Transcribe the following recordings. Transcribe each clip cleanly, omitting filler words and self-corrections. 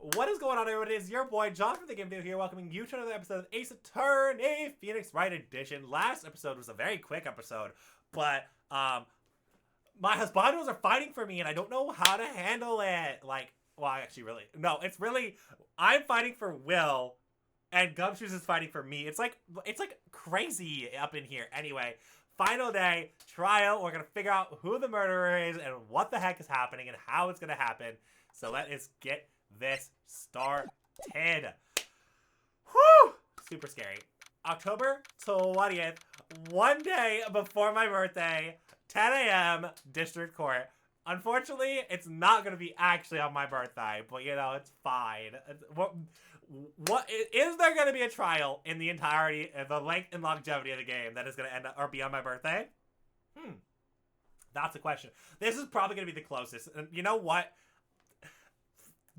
What is going on, everyone? It is your boy, John from the GamerDuo here, welcoming you to another episode of Ace Attorney Phoenix Wright Edition. Last episode was a very quick episode, but, my husbandos are fighting for me, and I don't know how to handle it. Like, well, actually, really, no, it's really, I'm fighting for Will, and Gumshoes is fighting for me. It's like crazy up in here. Anyway, final day, trial. We're gonna figure out who the murderer is, and what the heck is happening, and how it's gonna happen. So let us get this started. Whew! Super scary. October 20th, one day before my birthday, 10 a.m., District Court. Unfortunately, it's not going to be actually on my birthday, but you know, it's fine. What is there going to be a trial in the entirety, the length and longevity of the game that is going to end up or be on my birthday? That's a question. This is probably going to be the closest. And you know what?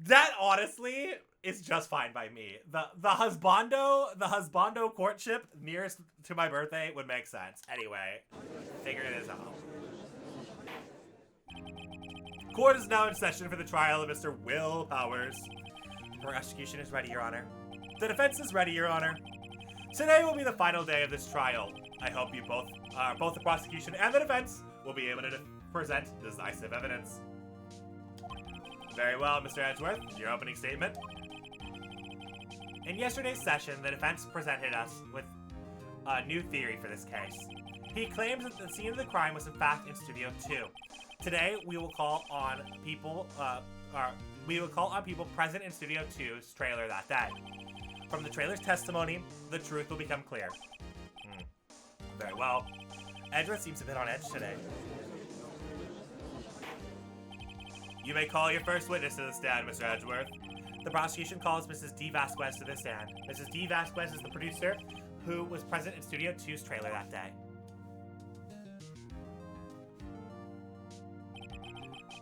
That honestly is just fine by me. The husbando courtship nearest to my birthday would make sense. Anyway, figure this out. Court is now in session for the trial of Mr. Will Powers. Prosecution is ready, Your Honor. The defense is ready, Your Honor. Today will be the final day of this trial. I hope you both the prosecution and the defense will be able to present decisive evidence. Very well, Mr. Edgeworth, your opening statement. In yesterday's session, the defense presented us with a new theory for this case. He claims that the scene of the crime was in fact in Studio 2. Today, we will call on people present in Studio 2's trailer that day. From the trailer's testimony, the truth will become clear. Very well. Edgeworth seems a bit on edge today. You may call your first witness to the stand, Mr. Edgeworth. The prosecution calls Mrs. D. Vasquez to the stand. Mrs. D. Vasquez is the producer who was present in Studio 2's trailer that day.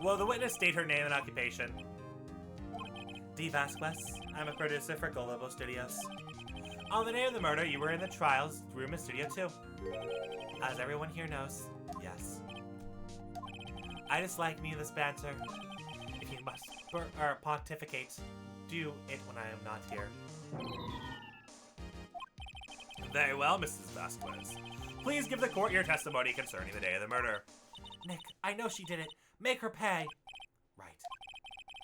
Will the witness state her name and occupation? D. Vasquez. I'm a producer for Golobo Studios. On the day of the murder, you were in the trial's room in Studio 2. As everyone here knows, yes. I dislike me in this banter. If you must pontificate, do it when I am not here. Very well, Mrs. Vasquez. Please give the court your testimony concerning the day of the murder. Nick, I know she did it. Make her pay. Right.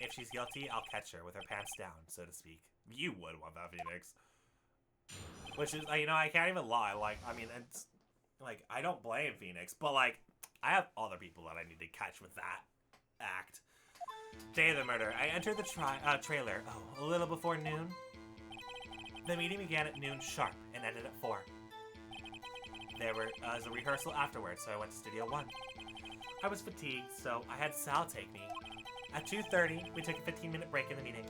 If she's guilty, I'll catch her with her pants down, so to speak. You would want that, Phoenix. Which is, you know, I can't even lie. Like, I mean, it's, like, I don't blame Phoenix, but, like, I have other people that I need to catch with that act. Day of the murder. I entered the trailer, a little before noon. The meeting began at noon sharp and ended at 4. There was a rehearsal afterwards, so I went to Studio 1. I was fatigued, so I had Sal take me. At 2:30, we took a 15-minute break in the meeting.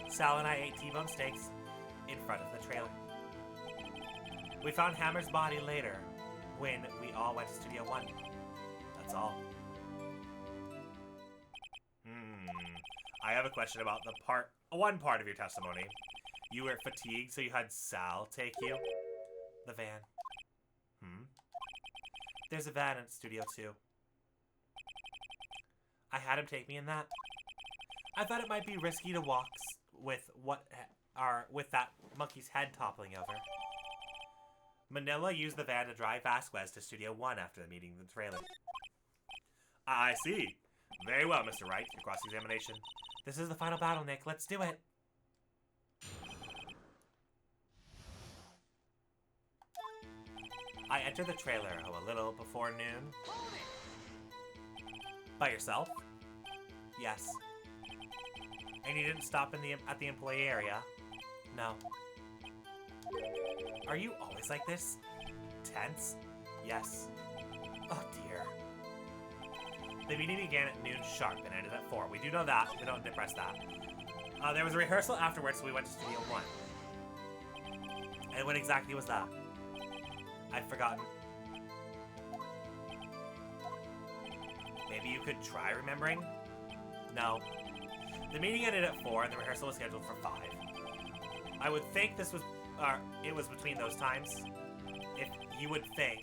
Sal and I ate T-bone steaks in front of the trailer. We found Hammer's body later when we all went to Studio 1. That's all. I have a question about one part of your testimony. You were fatigued, so you had Sal take you? The van. There's a van at Studio 2. I had him take me in that. I thought it might be risky to walk with that monkey's head toppling over. Manila used the van to drive Vasquez to Studio 1 after the meeting in the trailer. I see. Very well, Mr. Wright. Your cross-examination. This is the final battle, Nick. Let's do it. I entered the trailer a little before noon. By yourself? Yes. And you didn't stop at the employee area? No. Are you always like this? Tense? Yes. Oh dear. The meeting began at noon sharp and ended at 4. We do know that. We don't depress that. There was a rehearsal afterwards, so we went to Studio 1. And what exactly was that? I've forgotten. Maybe you could try remembering? No. The meeting ended at 4 and the rehearsal was scheduled for 5. I would think it was between those times. If you would think.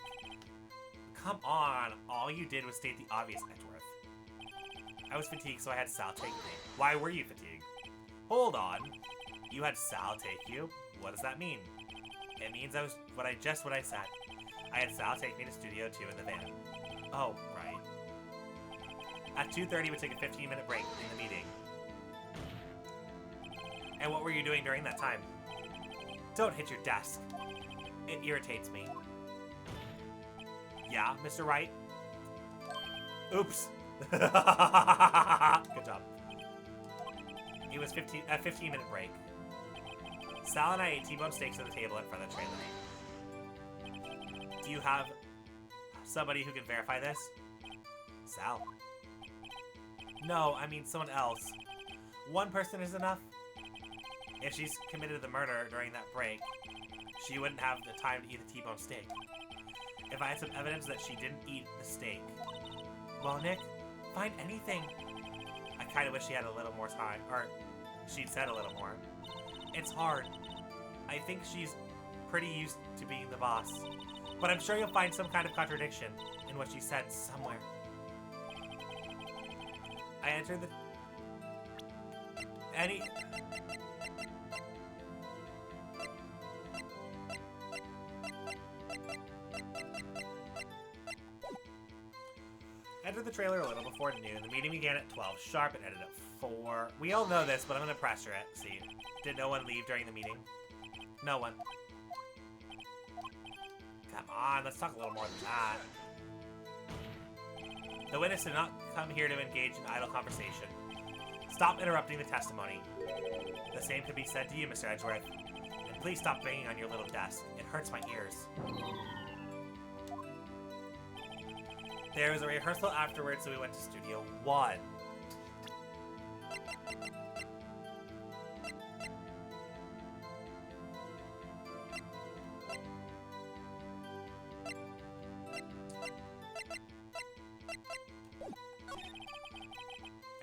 Come on, all you did was state the obvious, Edgeworth. I was fatigued, so I had Sal take me. Why were you fatigued? Hold on. You had Sal take you? What does that mean? It means I was what I said. I had Sal take me to Studio 2 in the van. Oh, right. At 2:30, we took a 15-minute break in the meeting. And what were you doing during that time? Don't hit your desk. It irritates me. Yeah, Mr. Wright? Oops. Good job. It was a 15-minute break. Sal and I ate T-bone steaks at the table in front of the trailer. Do you have somebody who can verify this? Sal. No, I mean someone else. One person is enough. If she's committed the murder during that break, she wouldn't have the time to eat a T-bone steak. If I had some evidence that she didn't eat the steak... Well, Nick, find anything. I kind of wish she had a little more time, or she'd said a little more. It's hard. I think she's pretty used to being the boss. But I'm sure you'll find some kind of contradiction in what she said somewhere. I entered the... Entered the trailer a little before noon. The meeting began at 12 sharp and ended at 4. We all know this, but I'm going to pressure it. See, did no one leave during the meeting? No one. Come on, let's talk a little more than that. The witness did not come here to engage in idle conversation. Stop interrupting the testimony. The same could be said to you, Mr. Edgeworth. And please stop banging on your little desk. It hurts my ears. There was a rehearsal afterwards, so we went to Studio 1.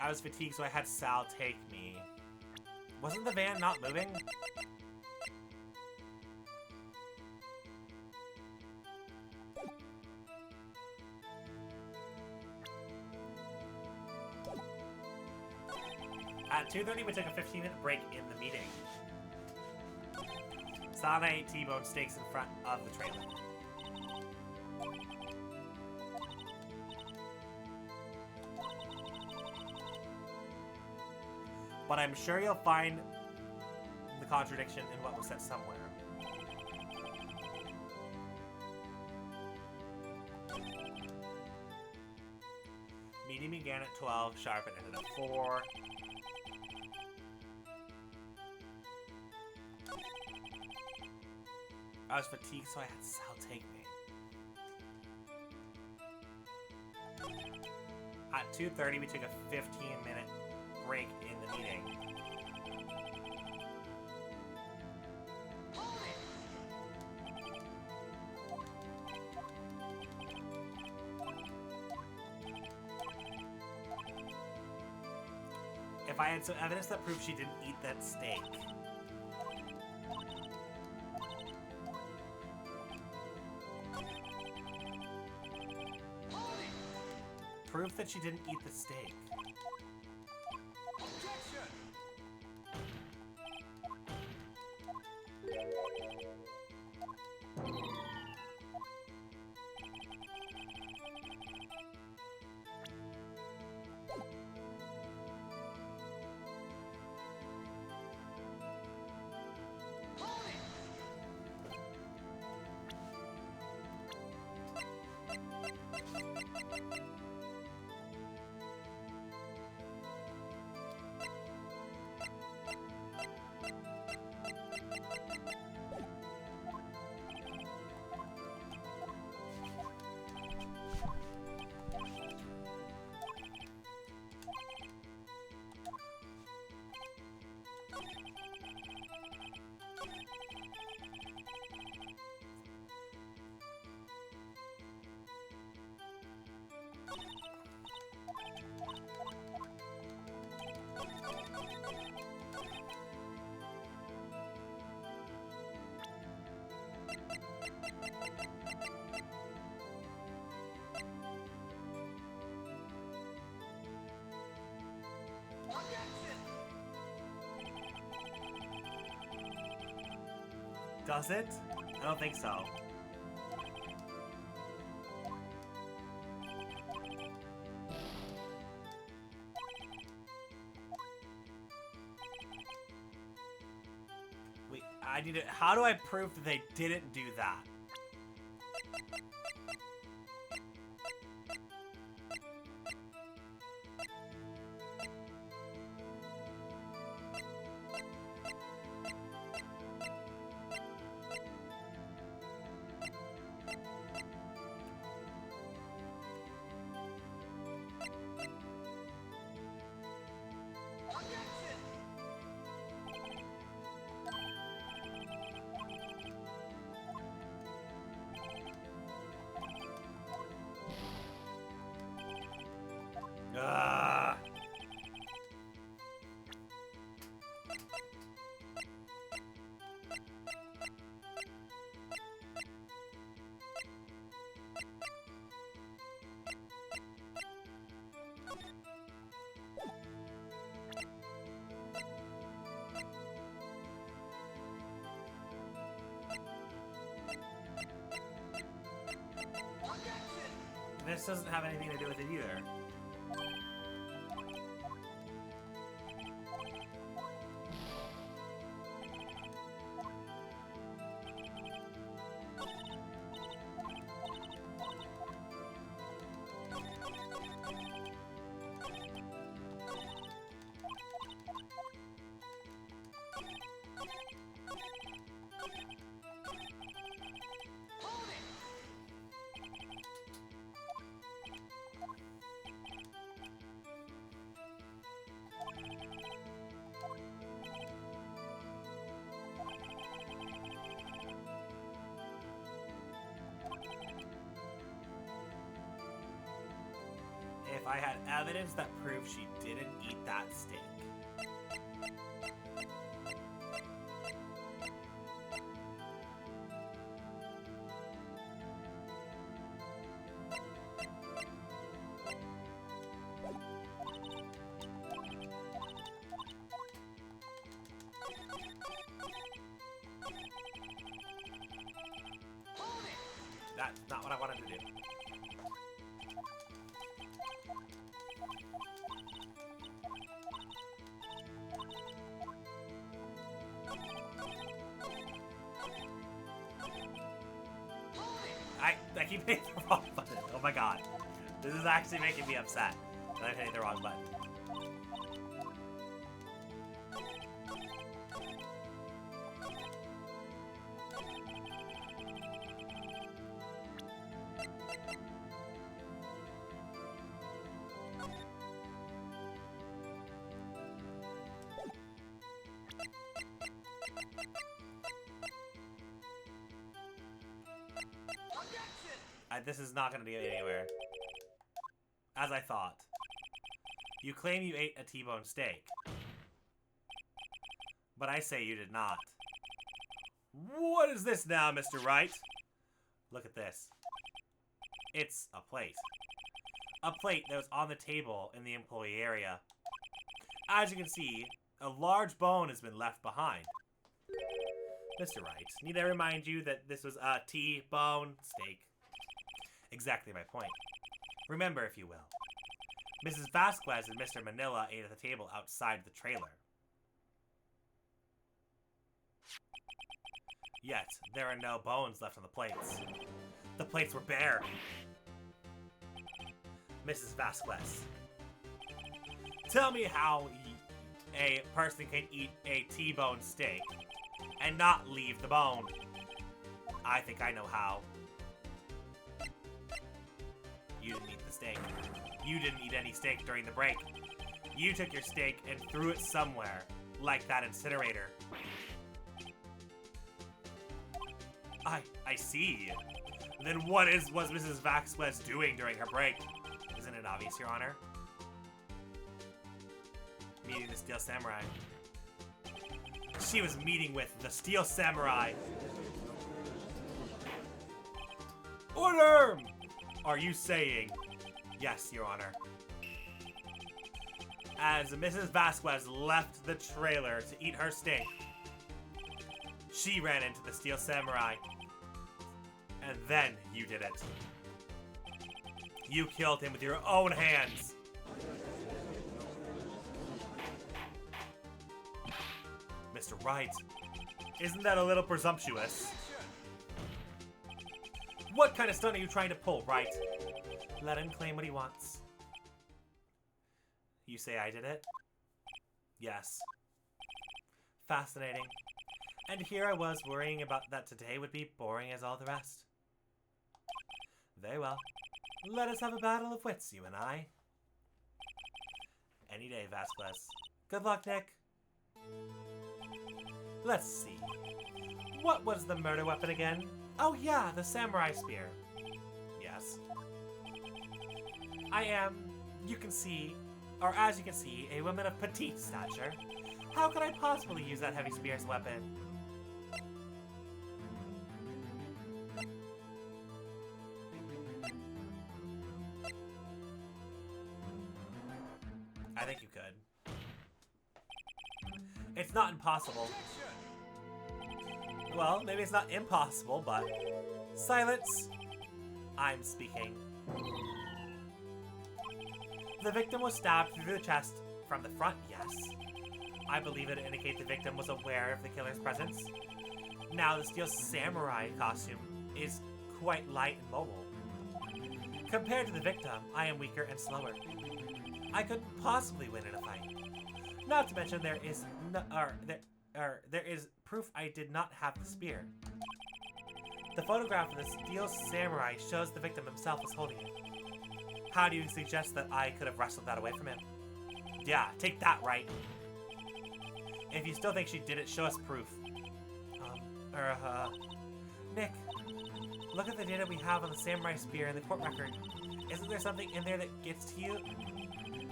I was fatigued, so I had Sal take me. Wasn't the van not moving? At 2:30, we took a 15-minute break in the meeting. Sal and I ate T-bone steaks in front of the trailer. But I'm sure you'll find the contradiction in what was said somewhere. Meeting began at 12 sharp and ended at 4. I was fatigued, so I had Sal take me. At 2:30, we took a 15-minute break in the meeting. If I had some evidence that proved she didn't eat that steak. Proof that she didn't eat the steak. Does it? I don't think so. Wait, I need to... How do I prove that they didn't do that? Ugh. This doesn't have anything to do with it either. If I had evidence that proved she didn't eat that steak. That's not what I wanted to do. I keep hitting the wrong button. Oh my god. This is actually making me upset that I'm hitting the wrong button. This is not going to get anywhere. As I thought. You claim you ate a T-bone steak. But I say you did not. What is this now, Mr. Wright? Look at this. It's a plate. A plate that was on the table in the employee area. As you can see, a large bone has been left behind. Mr. Wright, need I remind you that this was a T-bone steak? Exactly my point. Remember, if you will. Mrs. Vasquez and Mr. Manila ate at the table outside the trailer. Yet, there are no bones left on the plates. The plates were bare. Mrs. Vasquez, tell me how a person can eat a T-bone steak and not leave the bone. I think I know how. You didn't eat the steak. You didn't eat any steak during the break. You took your steak and threw it somewhere, like that incinerator. I see. Then what was Mrs. Vasquez doing during her break? Isn't it obvious, Your Honor? Meeting the Steel Samurai. She was meeting with the Steel Samurai. Order! Are you saying... Yes, Your Honor. As Mrs. Vasquez left the trailer to eat her steak, She ran into the Steel Samurai. And then you did it. You killed him with your own hands. Mr. Wright, isn't that a little presumptuous? What kind of stunt are you trying to pull, Wright? Let him claim what he wants. You say I did it? Yes. Fascinating. And here I was worrying about that today would be boring as all the rest. Very well. Let us have a battle of wits, you and I. Any day, Vasquez. Good luck, Nick. Let's see. What was the murder weapon again? Oh yeah, the samurai spear. Yes. I am, you can see, or as you can see, a woman of petite stature. How could I possibly use that heavy spear as a weapon? I think you could. It's not impossible. Well, maybe it's not impossible, but... Silence! I'm speaking. The victim was stabbed through the chest from the front, yes. I believe it to indicate the victim was aware of the killer's presence. Now, the Steel Samurai costume is quite light and mobile. Compared to the victim, I am weaker and slower. I couldn't possibly win in a fight. Not to mention there is proof I did not have the spear. The photograph of the Steel Samurai shows the victim himself was holding it. How do you suggest that I could have wrestled that away from him? Yeah, take that, Wright. If you still think she did it, show us proof. Nick, look at the data we have on the samurai spear in the court record. Isn't there something in there that gets to you?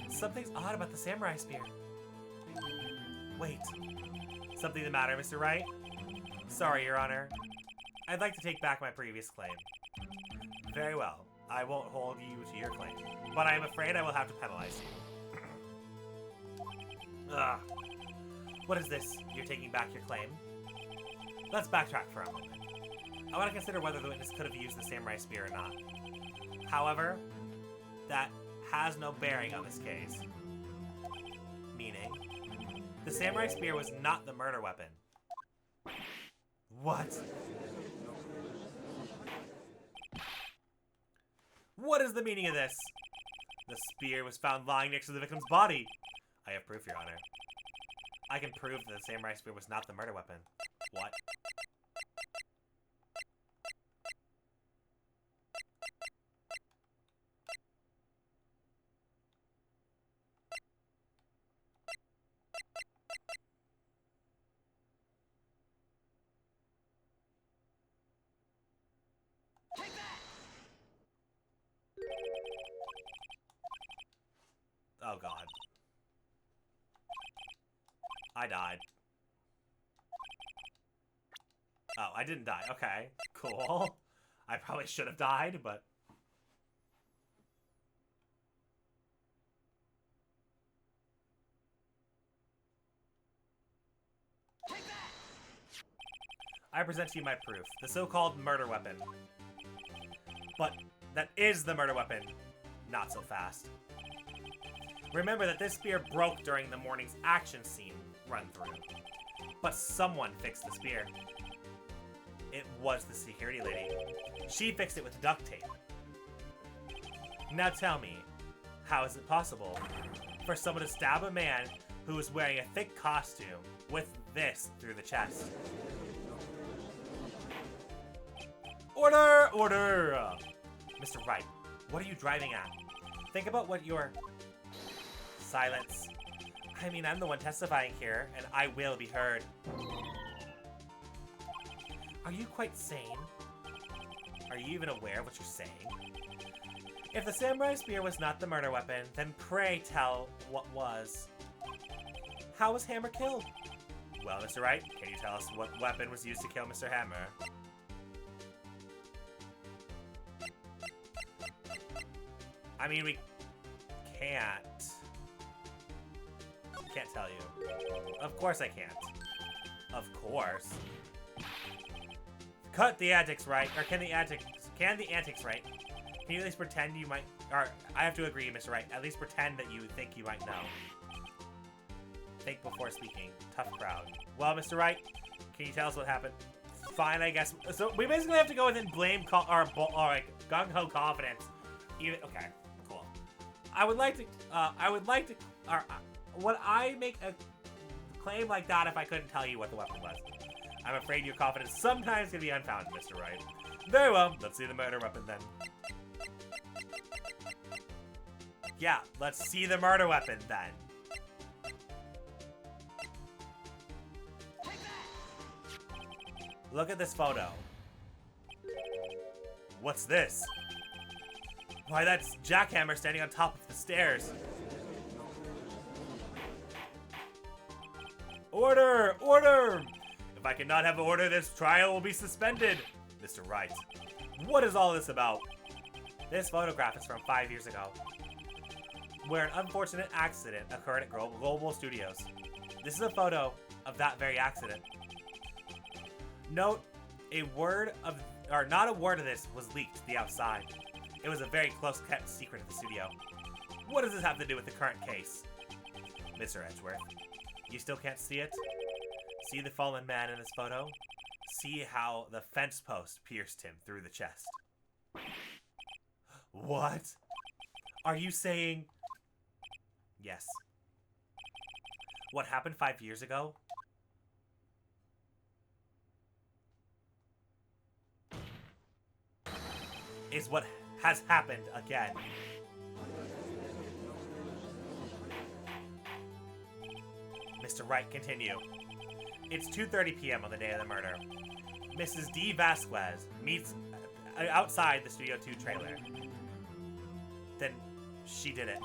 Something's odd about the samurai spear. Wait. Something the matter, Mr. Wright? Sorry, Your Honor. I'd like to take back my previous claim. Very well. I won't hold you to your claim, but I am afraid I will have to penalize you. Ugh. What is this? You're taking back your claim? Let's backtrack for a moment. I want to consider whether the witness could have used the samurai spear or not. However, that has no bearing on this case. Meaning, the samurai spear was not the murder weapon. What? What is the meaning of this? The spear was found lying next to the victim's body. I have proof, Your Honor. I can prove that the samurai spear was not the murder weapon. What? Oh god. I died. Oh, I didn't die. Okay, cool. I probably should have died, but... I present to you my proof. The so-called murder weapon. But that is the murder weapon. Not so fast. Remember that this spear broke during the morning's action scene run-through. But someone fixed the spear. It was the security lady. She fixed it with duct tape. Now tell me, how is it possible for someone to stab a man who is wearing a thick costume with this through the chest? Order! Order! Mr. Wright, what are you driving at? Think about what you're... Silence. I mean, I'm the one testifying here, and I will be heard. Are you quite sane? Are you even aware of what you're saying? If the samurai spear was not the murder weapon, then pray tell what was. How was Hammer killed? Well, Mr. Wright, can you tell us what weapon was used to kill Mr. Hammer? I mean, we can't. Can't tell you. Of course I can't. Of course. Cut the antics, right? Or can the antics, right? Can you at least pretend you might, or I have to agree, Mr. Wright, at least pretend that you think you might know. Think before speaking. Tough crowd. Well, Mr. Wright, can you tell us what happened? Fine, I guess. So we basically have to go within blame, or like gung-ho confidence. Even, okay, cool. I would like to, would I make a claim like that if I couldn't tell you what the weapon was? I'm afraid your confidence sometimes can be unfounded, Mr. Wright. Very well, let's see the murder weapon then. Yeah, let's see the murder weapon then. Look at this photo. What's this? Why, that's Jackhammer standing on top of the stairs. Order! Order! If I cannot have order, this trial will be suspended. Mr. Wright, what is all this about? This photograph is from 5 years ago, where an unfortunate accident occurred at Global Studios. This is a photo of that very accident. Note, not a word of this was leaked to the outside. It was a very close kept secret of the studio. What does this have to do with the current case? Mr. Edgeworth, you still can't see it? See the fallen man in this photo? See how the fence post pierced him through the chest. What? Are you saying... Yes. What happened 5 years ago? Is what has happened again. Mr. Wright, continue. It's 2:30 p.m. on the day of the murder. Mrs. D. Vasquez meets outside the Studio 2 trailer. Then she did it.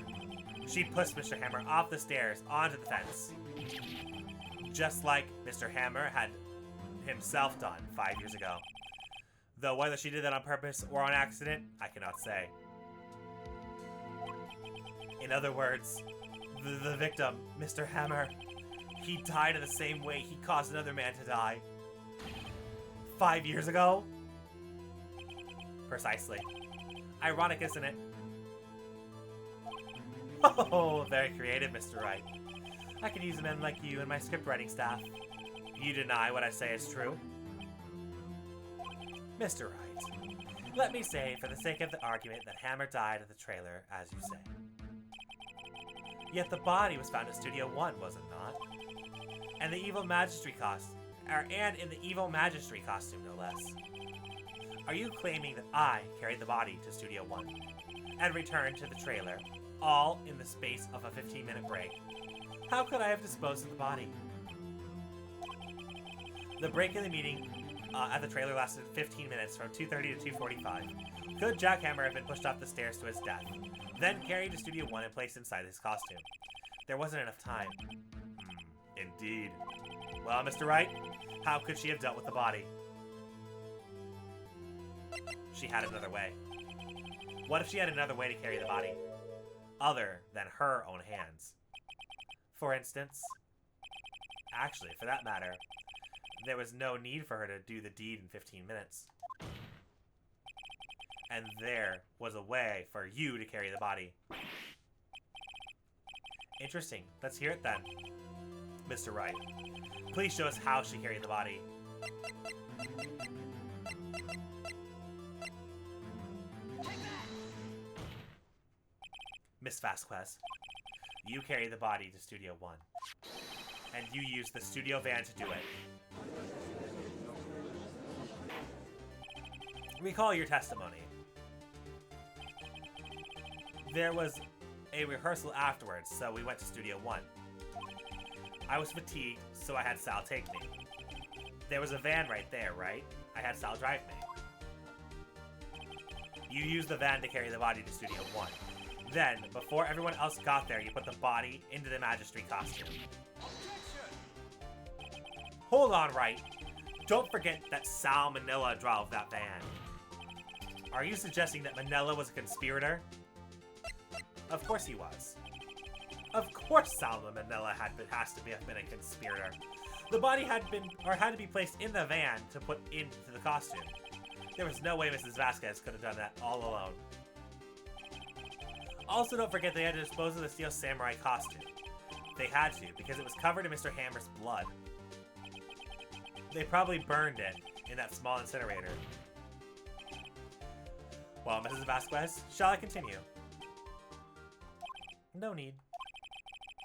She pushed Mr. Hammer off the stairs onto the fence. Just like Mr. Hammer had himself done 5 years ago. Though whether she did that on purpose or on accident, I cannot say. In other words, the victim, Mr. Hammer, he died in the same way he caused another man to die. 5 years ago? Precisely. Ironic, isn't it? Oh, very creative, Mr. Wright. I could use a man like you in my script writing staff. You deny what I say is true? Mr. Wright, let me say, for the sake of the argument, that Hammer died at the trailer, as you say. Yet the body was found in Studio 1, was it not? And the evil magistrate in the evil magistrate costume, no less. Are you claiming that I carried the body to Studio 1 and returned to the trailer, all in the space of a 15-minute break? How could I have disposed of the body? The break in the meeting at the trailer lasted 15 minutes, from 2:30 to 2:45. Could Jackhammer have been pushed off the stairs to his death, then carried to Studio 1 and placed inside his costume? There wasn't enough time. Indeed. Well, Mr. Wright, how could she have dealt with the body? She had another way. What if she had another way to carry the body, other than her own hands? For instance, actually, for that matter, there was no need for her to do the deed in 15 minutes. And there was a way for you to carry the body. Interesting. Let's hear it then. Mr. Wright, please show us how she carried the body. Miss Vasquez, you carried the body to Studio 1. And you used the studio van to do it. Recall your testimony. There was a rehearsal afterwards, so we went to Studio 1. I was fatigued, so I had Sal take me. There was a van right there, right? I had Sal drive me. You used the van to carry the body to Studio 1. Then, before everyone else got there, you put the body into the magistrate costume. Hold on, Wright. Don't forget that Sal Manila drove that van. Are you suggesting that Manila was a conspirator? Of course he was. Of course Salmonella has to have been a conspirator. The body had to be placed in the van to put into the costume. There was no way Mrs. Vasquez could have done that all alone. Also, don't forget they had to dispose of the Steel Samurai costume. They had to, because it was covered in Mr. Hammer's blood. They probably burned it in that small incinerator. Well, Mrs. Vasquez, shall I continue? No need.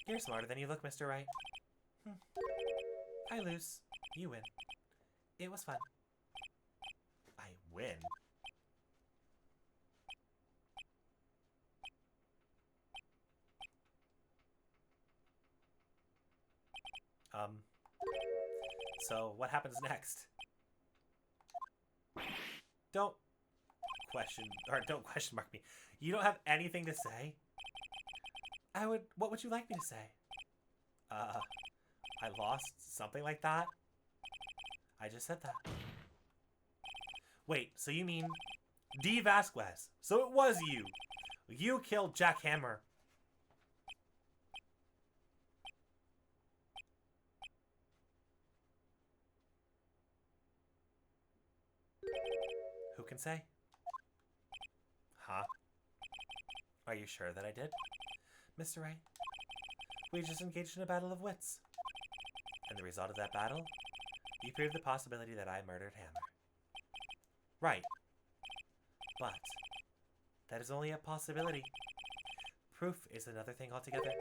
You're smarter than you look, Mr. Wright. I lose. You win. It was fun. I win? So what happens next? Don't question mark me. You don't have anything to say? What would you like me to say? I lost? Something like that? I just said that. Wait, so you mean D. Vasquez? So it was you! You killed Jack Hammer. Who can say? Huh? Are you sure that I did? Mr. Wright, we just engaged in a battle of wits. And the result of that battle, you proved the possibility that I murdered Hammer. Right. But that is only a possibility. Proof is another thing altogether.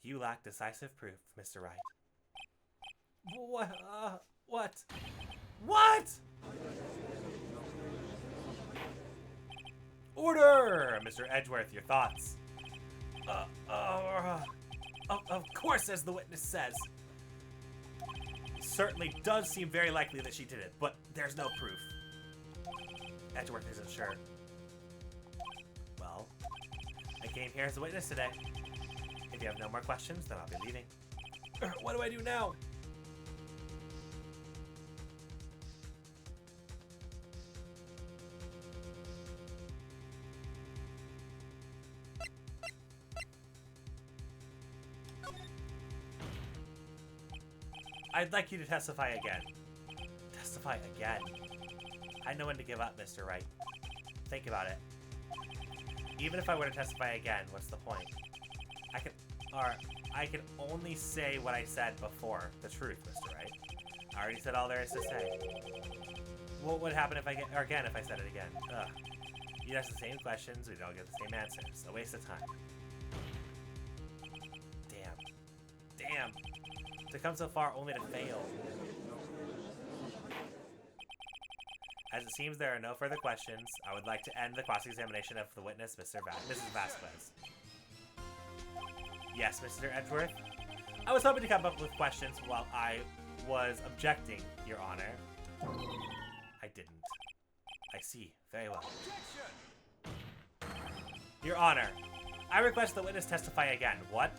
You lack decisive proof, Mr. Wright. What? What? What? Order! Mr. Edgeworth, your thoughts. Of course, as the witness says. It certainly does seem very likely that she did it, but there's no proof. Edgeworth isn't sure. Well, I came here as a witness today. If you have no more questions, then I'll be leaving. What do I do now? I'd like you to testify again. Testify again? I know when to give up, Mr. Wright. Think about it. Even if I were to testify again, what's the point? I can only say what I said before. The truth, Mr. Wright. I already said all there is to say. What would happen if I said it again? Ugh. You'd ask the same questions, we'd all get the same answers. A waste of time. Damn. To come so far only to fail. As it seems there are no further questions, I would like to end the cross-examination of the witness, Mrs. Vasquez. Yes, Mr. Edgeworth? I was hoping to come up with questions while I was objecting, Your Honor. I didn't. I see. Very well. Your Honor, I request the witness testify again. What?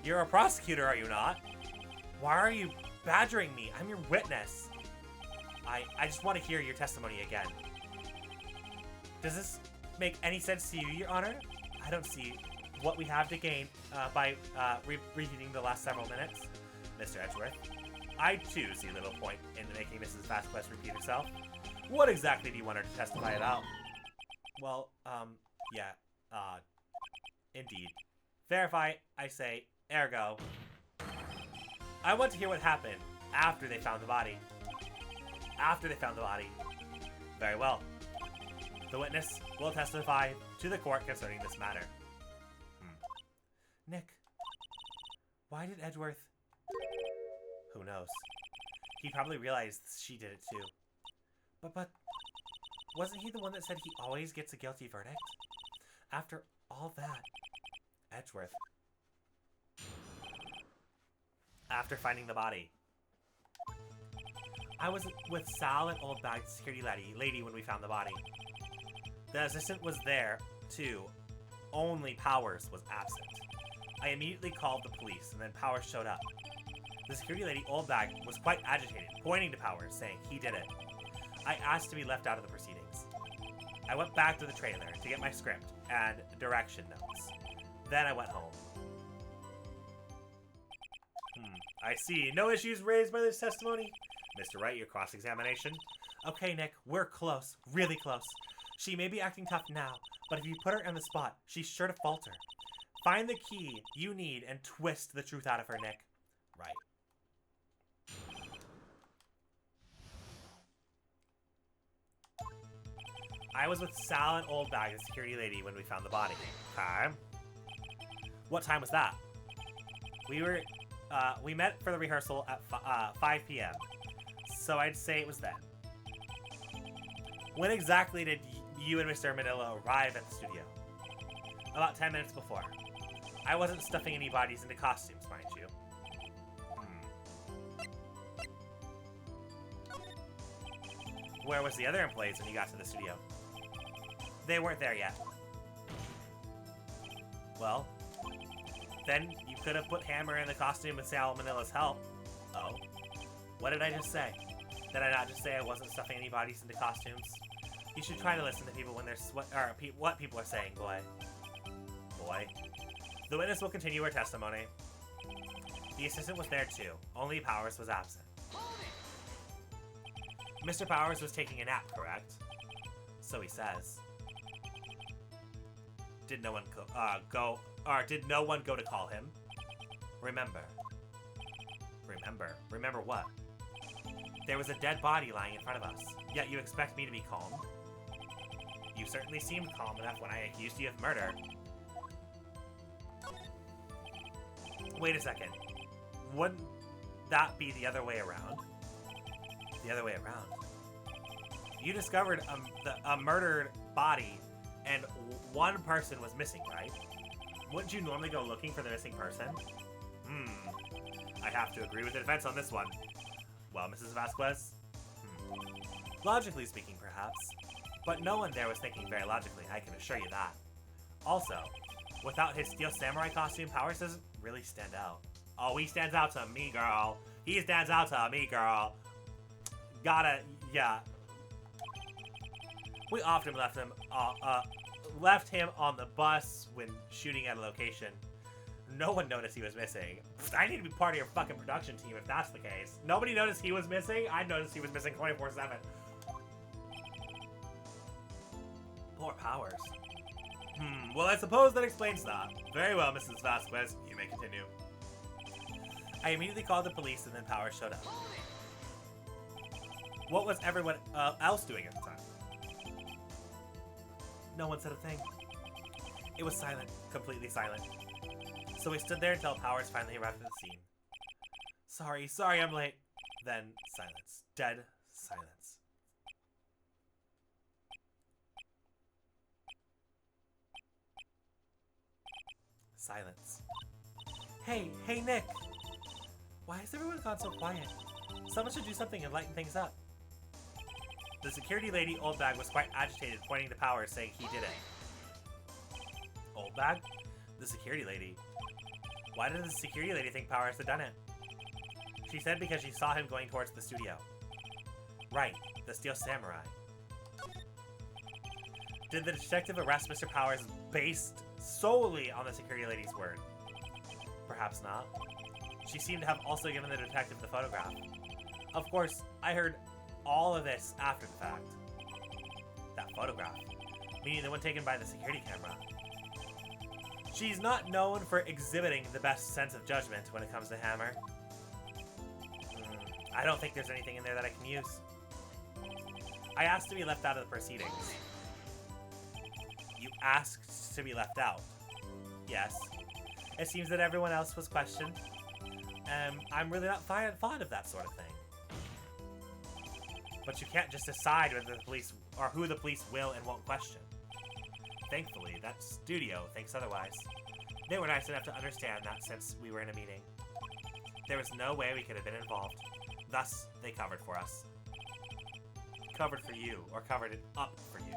You're a prosecutor, are you not? Why are you badgering me? I'm your witness. I just want to hear your testimony again. Does this make any sense to you, Your Honor? I don't see what we have to gain by repeating the last several minutes. Mr. Edgeworth, I too see little point in making Mrs. Vasquez repeat herself. What exactly do you want her to testify about? Well, yeah, indeed. Verify, I say, ergo. I want to hear what happened after they found the body. After they found the body. Very well. The witness will testify to the court concerning this matter. Nick, why did Edgeworth... Who knows? He probably realized she did it too. But wasn't he the one that said he always gets a guilty verdict? After all that, Edgeworth. After finding the body. I was with Sal and Old Bag security lady when we found the body. The assistant was there, too. Only Powers was absent. I immediately called the police, and then Powers showed up. The security lady, Old Bag, was quite agitated, pointing to Powers, saying he did it. I asked to be left out of the proceedings. I went back to the trailer to get my script and direction notes. Then I went home. I see. No issues raised by this testimony? Mr. Wright, your cross-examination? Okay, Nick, we're close. Really close. She may be acting tough now, but if you put her on the spot, she's sure to falter. Find the key you need and twist the truth out of her, Nick. Right. I was with Sal and Old Bag, the security lady, when we found the body. Okay. What time was that? We met for the rehearsal at 5 p.m. So I'd say it was then. When exactly did you and Mr. Manila arrive at the studio? About 10 minutes before. I wasn't stuffing any bodies into costumes, mind you. Where was the other employees when you got to the studio? They weren't there yet. Well, then you could have put Hammer in the costume with Sal Manila's help. Oh. What did I just say? Did I not just say I wasn't stuffing any bodies into costumes? You should try to listen to people when they're what people are saying, boy. Boy. The witness will continue her testimony. The assistant was there too. Only Powers was absent. Mr. Powers was taking a nap, correct? So he says. Did no one go to call him? Remember. Remember what? There was a dead body lying in front of us, yet you expect me to be calm? You certainly seemed calm enough when I accused you of murder. Wait a second. Wouldn't that be the other way around? The other way around? You discovered a murdered body and one person was missing, right? Wouldn't you normally go looking for the missing person? I have to agree with the defense on this one. Well, Mrs. Vasquez? Logically speaking, perhaps. But no one there was thinking very logically, I can assure you that. Also, without his Steel Samurai costume, Powers doesn't really stand out. Oh, he stands out to me, girl. He stands out to me, girl. Yeah. We often left him on the bus when shooting at a location. No one noticed he was missing. I need to be part of your fucking production team if that's the case. Nobody noticed he was missing? I noticed he was missing 24/7. Poor Powers. Well, I suppose that explains that. Very well, Mrs. Vasquez. You may continue. I immediately called the police and then Powers showed up. What was everyone else doing at the time? No one said a thing. It was silent. Completely silent. So we stood there until Powers finally arrived at the scene. Sorry I'm late. Then silence. Dead silence. Silence. Hey, Nick! Why has everyone gone so quiet? Someone should do something and lighten things up. The security lady, Old Bag, was quite agitated, pointing to Powers, saying he did it. Old Bag? The security lady. Why did the security lady think Powers had done it? She said because she saw him going towards the studio. Right, the Steel Samurai. Did the detective arrest Mr. Powers based solely on the security lady's word? Perhaps not. She seemed to have also given the detective the photograph. Of course, I heard all of this after the fact. That photograph, meaning the one taken by the security camera. She's not known for exhibiting the best sense of judgment when it comes to Hammer. I don't think there's anything in there that I can use. I asked to be left out of the proceedings. You asked to be left out? Yes. It seems that everyone else was questioned. I'm really not fond of that sort of thing. But you can't just decide whether the police or who the police will and won't question. Thankfully, that studio thinks otherwise. They were nice enough to understand that since we were in a meeting. There was no way we could have been involved. Thus, they covered for us. Covered for you, or covered it up for you.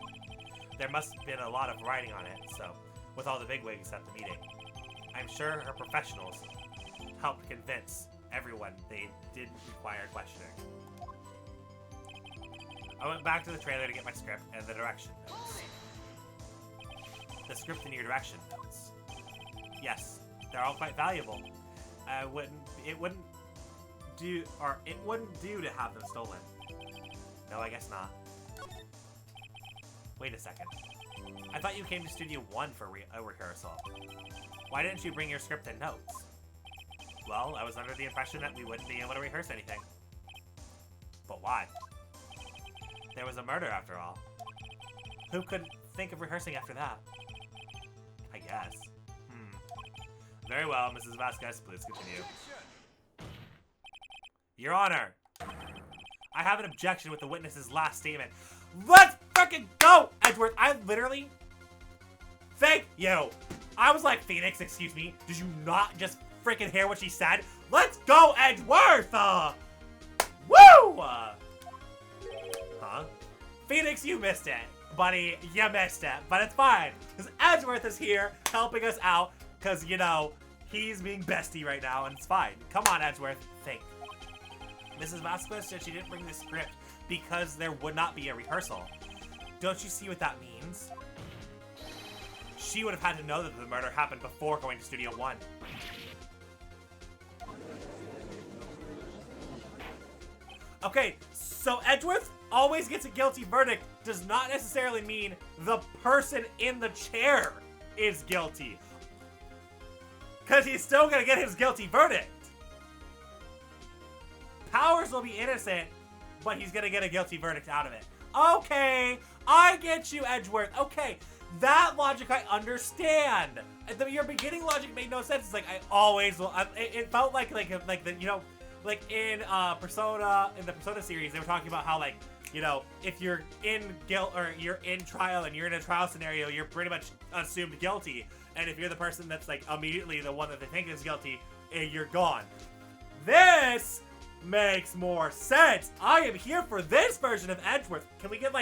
There must have been a lot of writing on it, so, with all the bigwigs at the meeting, I'm sure her professionals helped convince everyone they didn't require questioning. I went back to the trailer to get my script and the direction notes. The script and your direction notes. Yes, they're all quite valuable. It wouldn't do to have them stolen. No, I guess not. Wait a second. I thought you came to Studio 1 for a rehearsal. Why didn't you bring your script and notes? Well, I was under the impression that we wouldn't be able to rehearse anything. But why? There was a murder after all. Who could think of rehearsing after that? I guess. Very well, Mrs. Vasquez, please continue. Your Honor, I have an objection with the witness's last statement. Let's frickin' go, Edgeworth! I literally... Thank you! I was like, Phoenix, excuse me, did you not just frickin' hear what she said? Let's go, Edgeworth! Woo! Huh? Phoenix, you missed it. Buddy, you missed it. But it's fine, because Edgeworth is here helping us out, because, you know, he's being bestie right now, and it's fine. Come on, Edgeworth, think. Mrs. Vasquez said she didn't bring the script because there would not be a rehearsal. Don't you see what that means? She would have had to know that the murder happened before going to Studio 1. Okay, so Edgeworth always gets a guilty verdict does not necessarily mean the person in the chair is guilty. Because he's still gonna get his guilty verdict. Powers will be innocent, but he's gonna get a guilty verdict out of it. Okay, I get you, Edgeworth. Okay, that logic I understand. Your beginning logic made no sense. It's like I always will. It felt like the you know, like in the Persona series, they were talking about how like, you know, if you're in guilt or you're in trial and you're in a trial scenario, you're pretty much assumed guilty. And if you're the person that's like immediately the one that they think is guilty, you're gone. This makes more sense. I am here for this version of Edgeworth. Can we get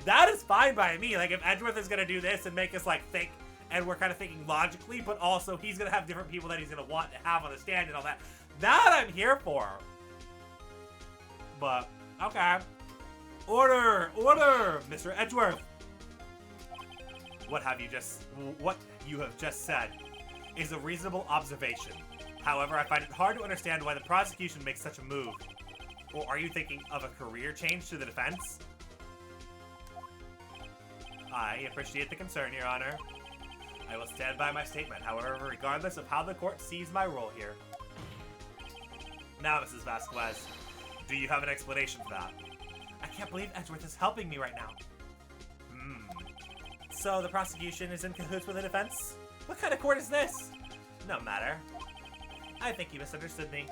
that is fine by me. Like if Edgeworth is gonna do this and make us like think, and we're kind of thinking logically, but also he's gonna have different people that he's gonna want to have on the stand and all that. That I'm here for. But okay. Order, Mr. Edgeworth. What you have just said is a reasonable observation. However, I find it hard to understand why the prosecution makes such a move. Or are you thinking of a career change to the defense? I appreciate the concern, Your Honor. I will stand by my statement, however, regardless of how the court sees my role here. Now, Mrs. Vasquez, do you have an explanation for that? I can't believe Edgeworth is helping me right now. So the prosecution is in cahoots with the defense? What kind of court is this? No matter. I think you misunderstood me.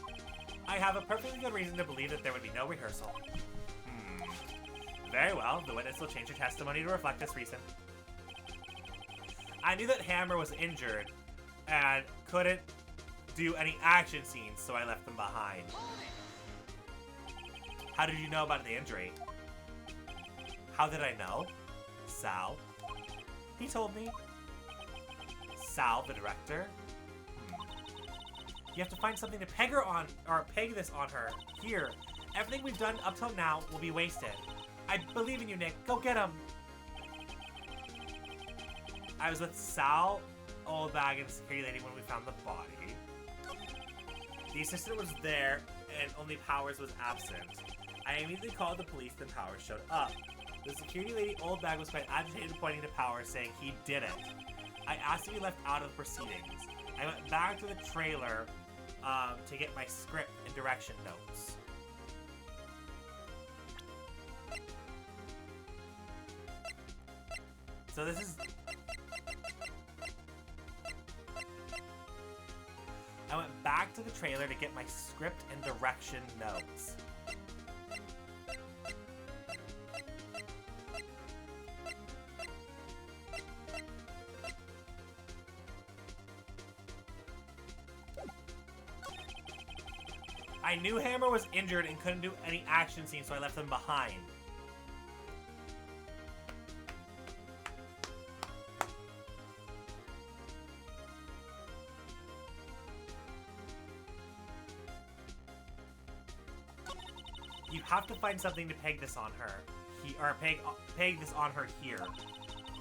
I have a perfectly good reason to believe that there would be no rehearsal. Very well, the witness will change her testimony to reflect this reason. I knew that Hammer was injured and couldn't do any action scenes, so I left them behind. How did you know about the injury? How did I know? Sal. He told me. Sal, the director? You have to find something to peg her on, or peg this on her. Here, everything we've done up till now will be wasted. I believe in you, Nick. Go get him. I was with Sal, Oldbag, and the security lady when we found the body. The assistant was there, and only Powers was absent. I immediately called the police, then Powers showed up. The security lady, Oldbag, was quite agitated, pointing to Powers, saying he didn't. I asked to be left out of the proceedings. I went back to the trailer to get my script and direction notes. So this is... I went back to the trailer to get my script and direction notes. I knew Hammer was injured and couldn't do any action scenes, so I left them behind. You have to find something to peg this on her. Peg this on her here.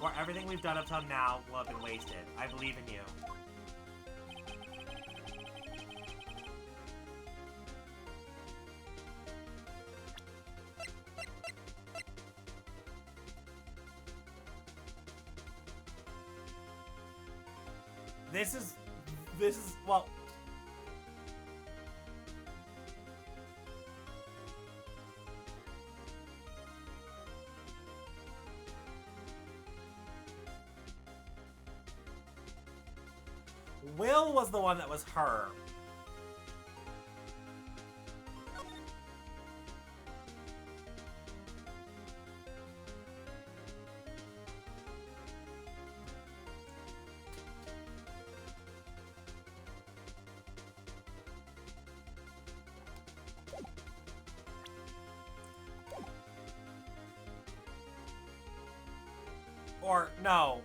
or everything we've done up till now will have been wasted. I believe in you. This is, well... Will was the one that was her. Or, no.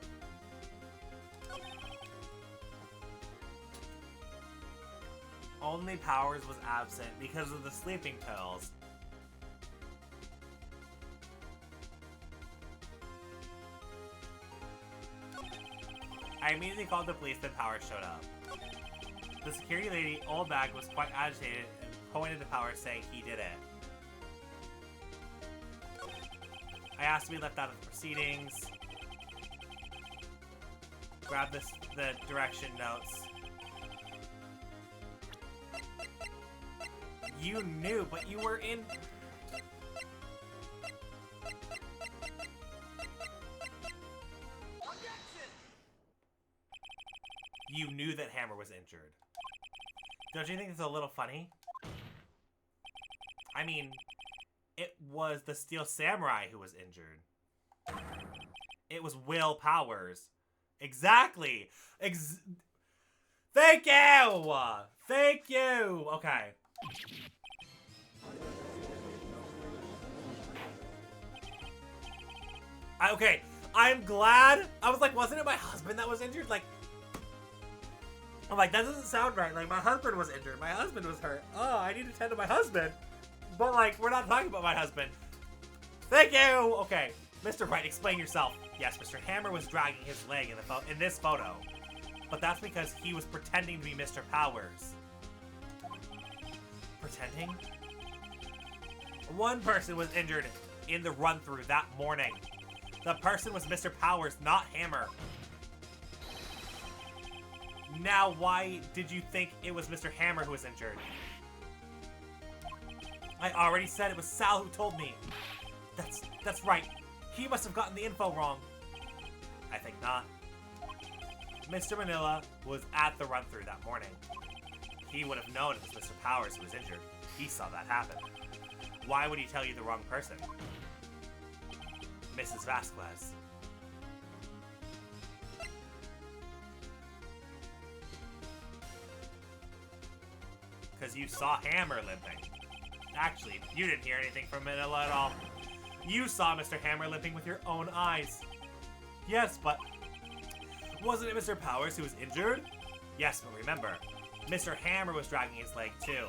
Only Powers was absent because of the sleeping pills. I immediately called the police when Powers showed up. The security lady, Old Bag, was quite agitated and pointed to Powers saying he did it. I asked to be left out of the proceedings. Grab the direction notes. You knew, but you were in... You knew that Hammer was injured. Don't you think it's a little funny? I mean, it was the Steel Samurai who was injured. It was Will Powers. Exactly! Thank you! Thank you! Okay. Okay, I'm glad. I was like, wasn't it my husband that was injured? Like, I'm like, that doesn't sound right. Like, my husband was injured. My husband was hurt. Oh, I need to tend to my husband. But, like, we're not talking about my husband. Thank you! Okay, Mr. Wright, explain yourself. Yes, Mr. Hammer was dragging his leg in this photo. But that's because he was pretending to be Mr. Powers. Pretending? One person was injured in the run-through that morning. The person was Mr. Powers, not Hammer. Now, why did you think it was Mr. Hammer who was injured? I already said it was Sal who told me. That's right. He must have gotten the info wrong. I think not. Mr. Manila was at the run-through that morning. He would have known it was Mr. Powers who was injured. He saw that happen. Why would he tell you the wrong person? Mrs. Vasquez. Because you saw Hammer limping. Actually, you didn't hear anything from Manila at all. You saw Mr. Hammer limping with your own eyes. Yes, but... wasn't it Mr. Powers who was injured? Yes, but remember, Mr. Hammer was dragging his leg too.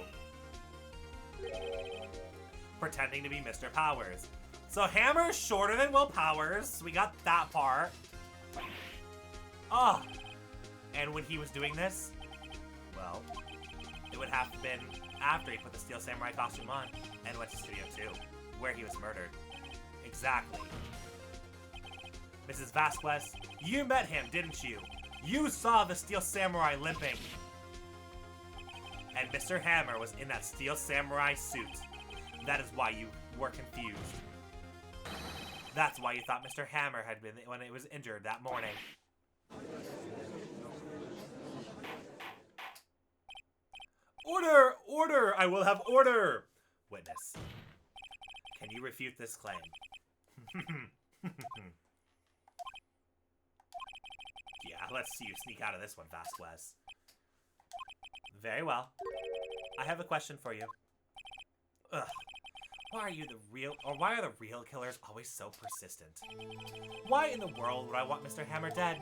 Pretending to be Mr. Powers. So Hammer is shorter than Will Powers. We got that part. Oh. And when he was doing this, well, it would have been after he put the Steel Samurai costume on and went to Studio 2, where he was murdered. Exactly. Mrs. Vasquez, you met him, didn't you? You saw the Steel Samurai limping. And Mr. Hammer was in that Steel Samurai suit. That is why you were confused. That's why you thought Mr. Hammer had been when it was injured that morning. Order! Order! I will have order! Witness. Can you refute this claim? Yeah, let's see you sneak out of this one, Vasquez. Very well. I have a question for you. Ugh. Why are the real killers always so persistent? Why in the world would I want Mr. Hammer dead?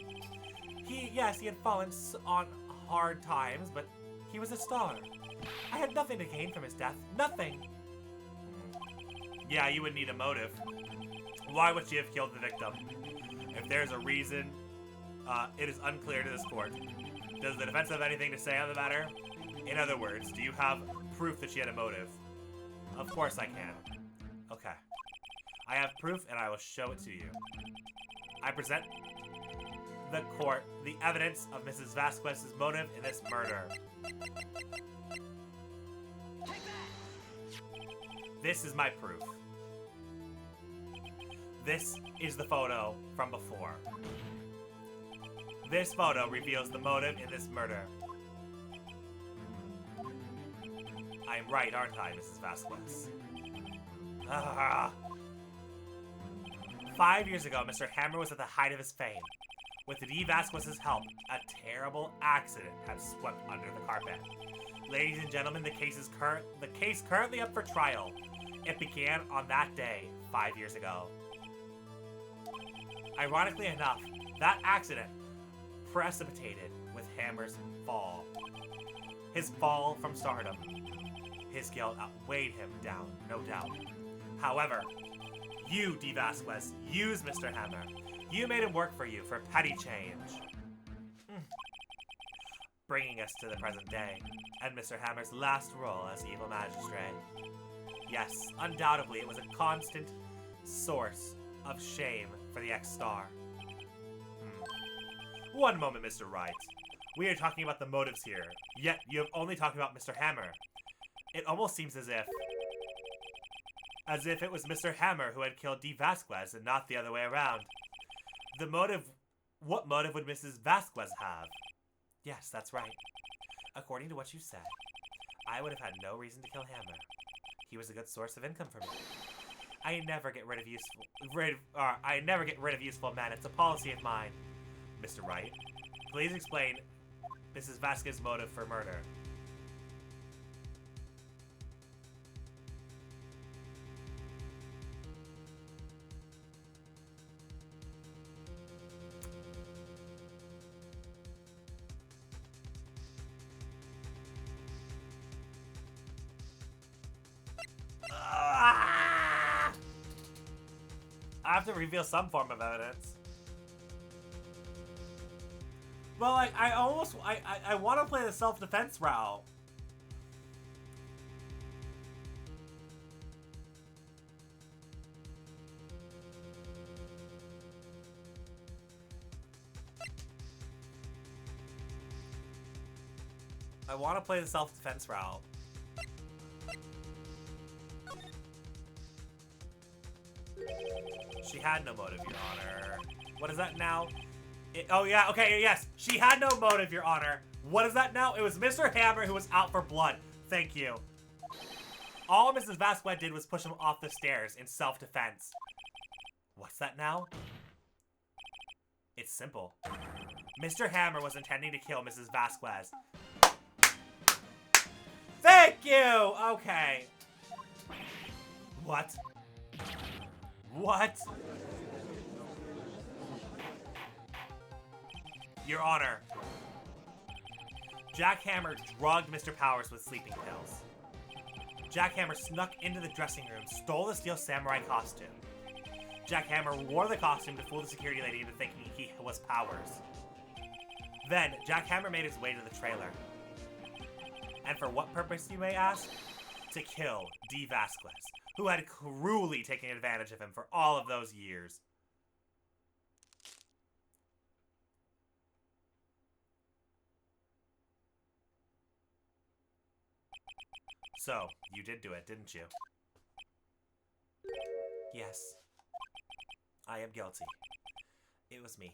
Yes, he had fallen on hard times, but he was a star. I had nothing to gain from his death. Nothing! Yeah, you would need a motive. Why would she have killed the victim? If there's a reason, it is unclear to this court. Does the defense have anything to say on the matter? In other words, do you have proof that she had a motive? Of course I can. Okay. I have proof and I will show it to you. I present the court the evidence of Mrs. Vasquez's motive in this murder. This is my proof. This is the photo from before. This photo reveals the motive in this murder. I am right, aren't I, Mrs. Vasquez? 5 years ago, Mr. Hammer was at the height of his fame. With D. Vasquez's help, a terrible accident had swept under the carpet. Ladies and gentlemen, the case currently up for trial. It began on that day, 5 years ago. Ironically enough, that accident precipitated with Hammer's fall. His fall from stardom. His guilt outweighed him down, no doubt. However, you, D. Vasquez, used Mr. Hammer. You made him work for you for petty change. Bringing us to the present day, and Mr. Hammer's last role as evil magistrate. Yes, undoubtedly it was a constant source of shame for the ex-star. One moment, Mr. Wright. We are talking about the motives here, yet you have only talked about Mr. Hammer. It almost seems as if it was Mr. Hammer who had killed D. Vasquez and not the other way around. The motive... What motive would Mrs. Vasquez have? Yes, that's right. According to what you said, I would have had no reason to kill Hammer. He was a good source of income for me. I never get rid of useful men. It's a policy of mine. Mr. Wright, please explain Mrs. Vasquez's motive for murder. I have to reveal some form of evidence. Well, like, I want to play the self-defense route. I want to play the self-defense route. She had no motive, Your Honor. What is that now? Oh, yeah, okay, yes. She had no motive, Your Honor. What is that now? It was Mr. Hammer who was out for blood. Thank you. All Mrs. Vasquez did was push him off the stairs in self-defense. What's that now? It's simple. Mr. Hammer was intending to kill Mrs. Vasquez. Thank you! Okay. What? What? Your Honor. Jack Hammer drugged Mr. Powers with sleeping pills. Jack Hammer snuck into the dressing room, stole the steel samurai costume. Jack Hammer wore the costume to fool the security lady into thinking he was Powers. Then, Jack Hammer made his way to the trailer. And for what purpose, you may ask? To kill D. Vasquez, who had cruelly taken advantage of him for all of those years. So, you did do it, didn't you? Yes. I am guilty. It was me.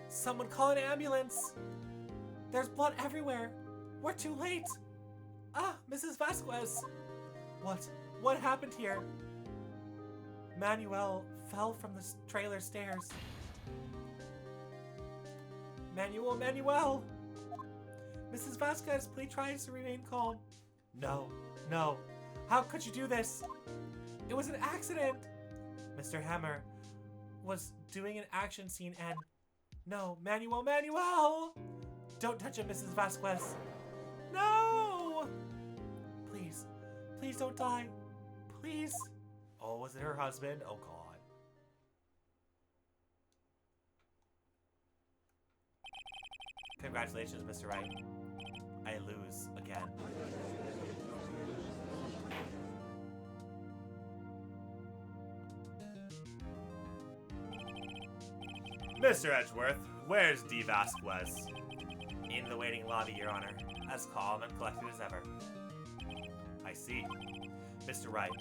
Someone call an ambulance! There's blood everywhere! We're too late! Ah, Mrs. Vasquez! What happened here? Manuel fell from the trailer stairs. Manuel! Mrs. Vasquez, please try to remain calm. No. How could you do this? It was an accident! Mr. Hammer was doing an action scene and... No, Manuel! Don't touch him, Mrs. Vasquez. No! Please don't die. Please. Oh, was it her husband? Oh, God. Congratulations, Mr. Wright. I lose again. Mr. Edgeworth, where's D. Vasquez? In the waiting lobby, Your Honor, as calm and collected as ever. I see. Mr. Wright.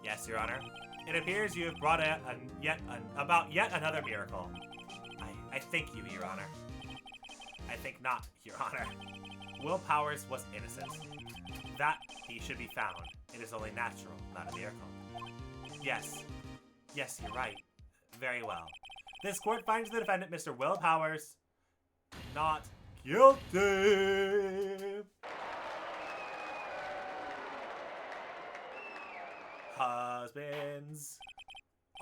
Yes, Your Honor. It appears you have brought about yet another miracle. I thank you, Your Honor. I think not, Your Honor. Will Powers was innocent. That he should be found. It is only natural, not a miracle. Yes. Yes, you're right. Very well. This court finds the defendant, Mr. Will Powers, not guilty. Husbands.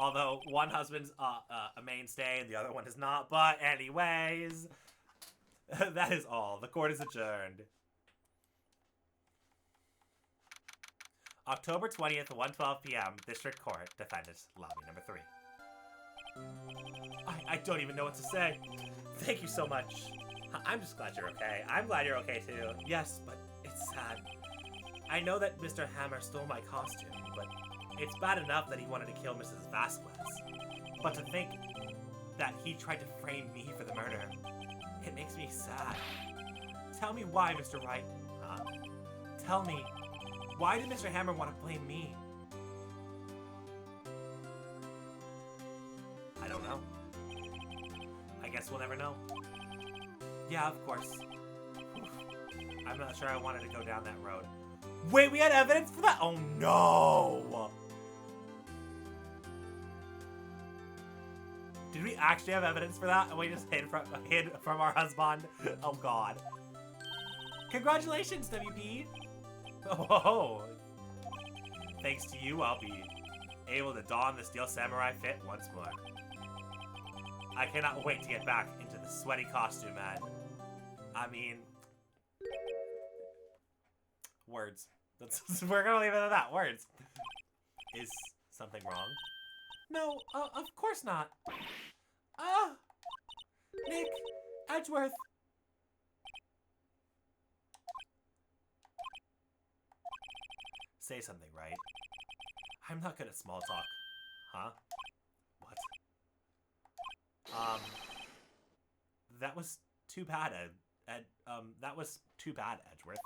Although one husband's a mainstay and the other one is not. But anyways, that is all. The court is adjourned. October 20th, 1:12 p.m. District Court. Defendant, lobby number 3. I don't even know what to say. Thank you so much. I'm just glad you're okay. I'm glad you're okay too. Yes, but it's sad. I know that Mr. Hammer stole my costume, but it's bad enough that he wanted to kill Mrs. Vasquez. But to think that he tried to frame me for the murder, it makes me sad. Tell me why, Mr. Wright. Tell me, why did Mr. Hammer want to blame me? I don't know. I guess we'll never know. Yeah, of course. Oof. I'm not sure I wanted to go down that road. Wait, we had evidence for that? Oh no! Did we actually have evidence for that? And we just hid from our husband? Oh god. Congratulations, WP! Oh, thanks to you, I'll be able to don the Steel Samurai fit once more. I cannot wait to get back into the sweaty costume, man. I mean, words. We're gonna leave it at that. Words. Is something wrong? No, of course not. Nick, Edgeworth. Say something, right? I'm not good at small talk. Huh? What? That was too bad, that was too bad, Edgeworth.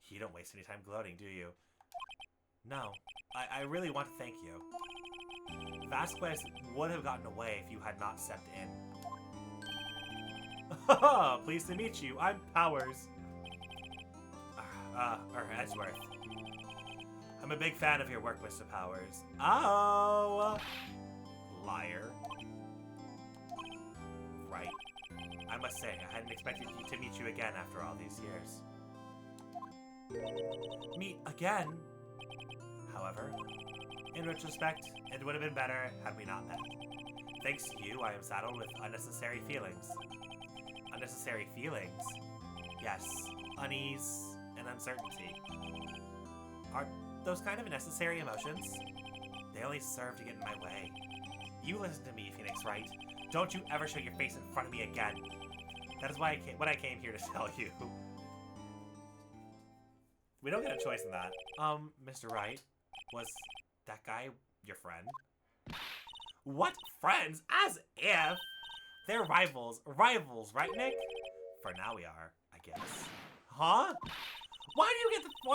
You don't waste any time gloating, do you? No. I really want to thank you. Vasquez would have gotten away if you had not stepped in. Haha, pleased to meet you. I'm Powers. Edgeworth. I'm a big fan of your work, Mr. Powers. Oh! Liar. Right. I must say, I hadn't expected to meet you again after all these years. Meet again? However, in retrospect, it would have been better had we not met. Thanks to you, I am saddled with unnecessary feelings. Unnecessary feelings? Yes, unease and uncertainty. Are those kind of necessary emotions? They only serve to get in my way. You listen to me, Phoenix Wright. Don't you ever show your face in front of me again. That is what I came here to tell you. We don't get a choice in that. Mr. Wright, was that guy your friend? What? Friends? As if! They're rivals. Rivals, right, Nick? For now we are, I guess. Huh? Why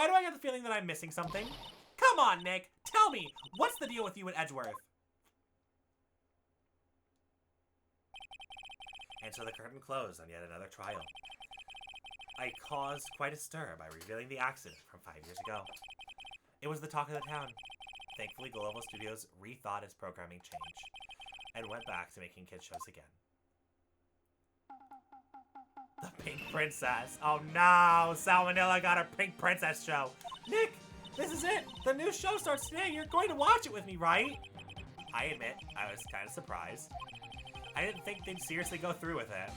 do I get the feeling that I'm missing something? Come on, Nick! Tell me! What's the deal with you and Edgeworth? And so the curtain closed on yet another trial. I caused quite a stir by revealing the accident from 5 years ago. It was the talk of the town. Thankfully, Global Studios rethought its programming change and went back to making kids shows again. The Pink Princess. Oh no! Salmonella got her Pink Princess show. Nick, this is it. The new show starts today. You're going to watch it with me, right? I admit, I was kind of surprised. I didn't think they'd seriously go through with it.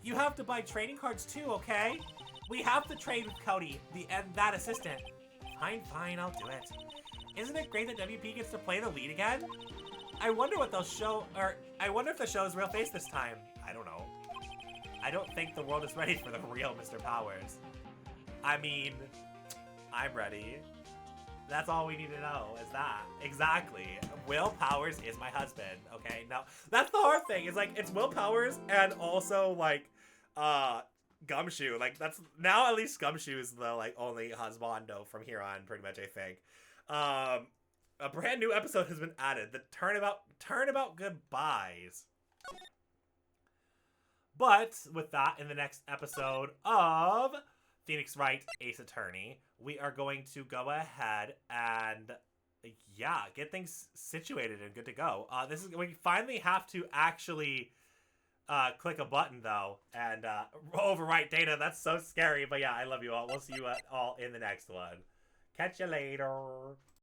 You have to buy trading cards too, okay? We have to trade with Cody, that assistant. Fine, I'll do it. Isn't it great that WP gets to play the lead again? I wonder what they'll show, or I wonder if they'll show his real face this time. I don't know. I don't think the world is ready for the real Mr. Powers. I mean, I'm ready. That's all we need to know is that. Exactly. Will Powers is my husband, okay? Now, that's the hard thing. Is like, it's Will Powers and also, like, Gumshoe. Like, that's, now at least Gumshoe is the, like, only husbando from here on, pretty much, I think. A brand new episode has been added. The Turnabout Goodbyes. But with that, in the next episode of Phoenix Wright Ace Attorney, we are going to go ahead and, yeah, get things situated and good to go. We finally have to actually click a button, though, and overwrite data. That's so scary, but yeah, I love you all. We'll see you all in the next one. Catch you later.